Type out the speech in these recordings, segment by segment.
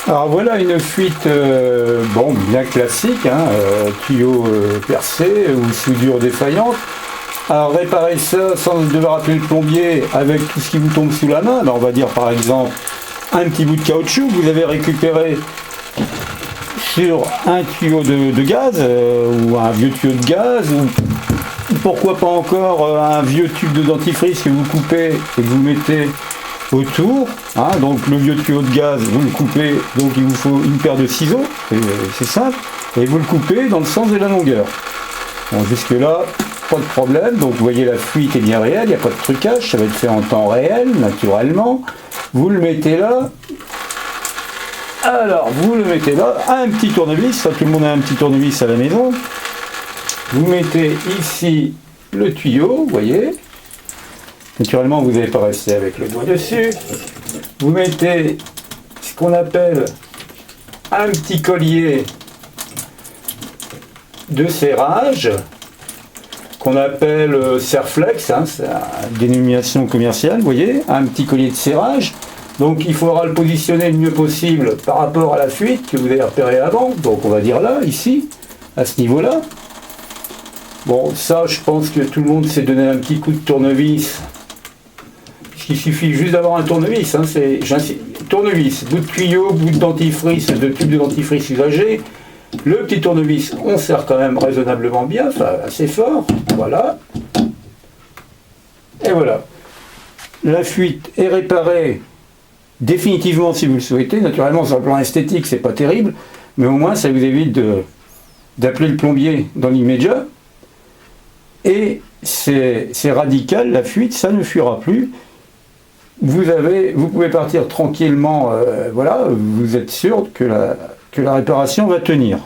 Alors voilà une fuite bon, bien classique, hein, tuyau percé ou soudure défaillante. Alors réparer ça sans devoir appeler le plombier avec tout ce qui vous tombe sous la main, ben, on va dire par exemple un petit bout de caoutchouc que vous avez récupéré sur un tuyau de gaz ou un vieux tuyau de gaz ou pourquoi pas encore un vieux tube de dentifrice que vous coupez et que vous mettez autour, hein, donc le vieux tuyau de gaz vous le coupez, donc il vous faut une paire de ciseaux, c'est simple, et vous le coupez dans le sens de la longueur. Bon, jusque là pas de problème, donc vous voyez la fuite est bien réelle, il n'y a pas de trucage, ça va être fait en temps réel naturellement. Vous le mettez là, alors vous le mettez là, un petit tournevis, ça tout le monde a un petit tournevis à la maison. Vous mettez ici le tuyau, vous voyez. Naturellement, vous n'allez pas rester avec le doigt dessus. Vous mettez ce qu'on appelle un petit collier de serrage, qu'on appelle Serflex, hein, c'est une dénomination commerciale, vous voyez, un petit collier de serrage. Donc il faudra le positionner le mieux possible par rapport à la fuite que vous avez repérée avant. Donc on va dire là, ici, à ce niveau-là. Bon, ça, je pense que tout le monde s'est donné un petit coup de tournevis. Il suffit juste d'avoir un tournevis, hein, tournevis, bout de tuyau, bout de dentifrice, de tube de dentifrice usagé. Le petit tournevis, on serre quand même raisonnablement bien, enfin assez fort, voilà. Et voilà. La fuite est réparée définitivement si vous le souhaitez. Naturellement, sur le plan esthétique, c'est pas terrible, mais au moins ça vous évite d'appeler le plombier dans l'immédiat. Et c'est radical, la fuite, ça ne fuira plus. Vous pouvez partir tranquillement, voilà, vous êtes sûr que la réparation va tenir.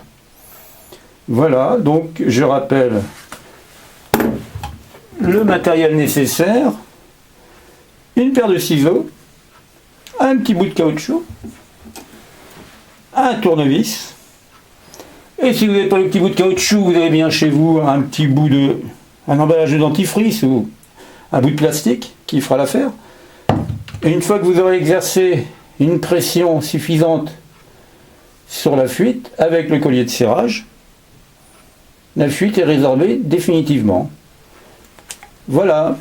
Voilà, donc je rappelle le matériel nécessaire, une paire de ciseaux, un petit bout de caoutchouc, un tournevis, et si vous n'avez pas le petit bout de caoutchouc, vous avez bien chez vous un emballage de dentifrice ou un bout de plastique qui fera l'affaire. Et une fois que vous aurez exercé une pression suffisante sur la fuite, avec le collier de serrage, la fuite est résorbée définitivement. Voilà.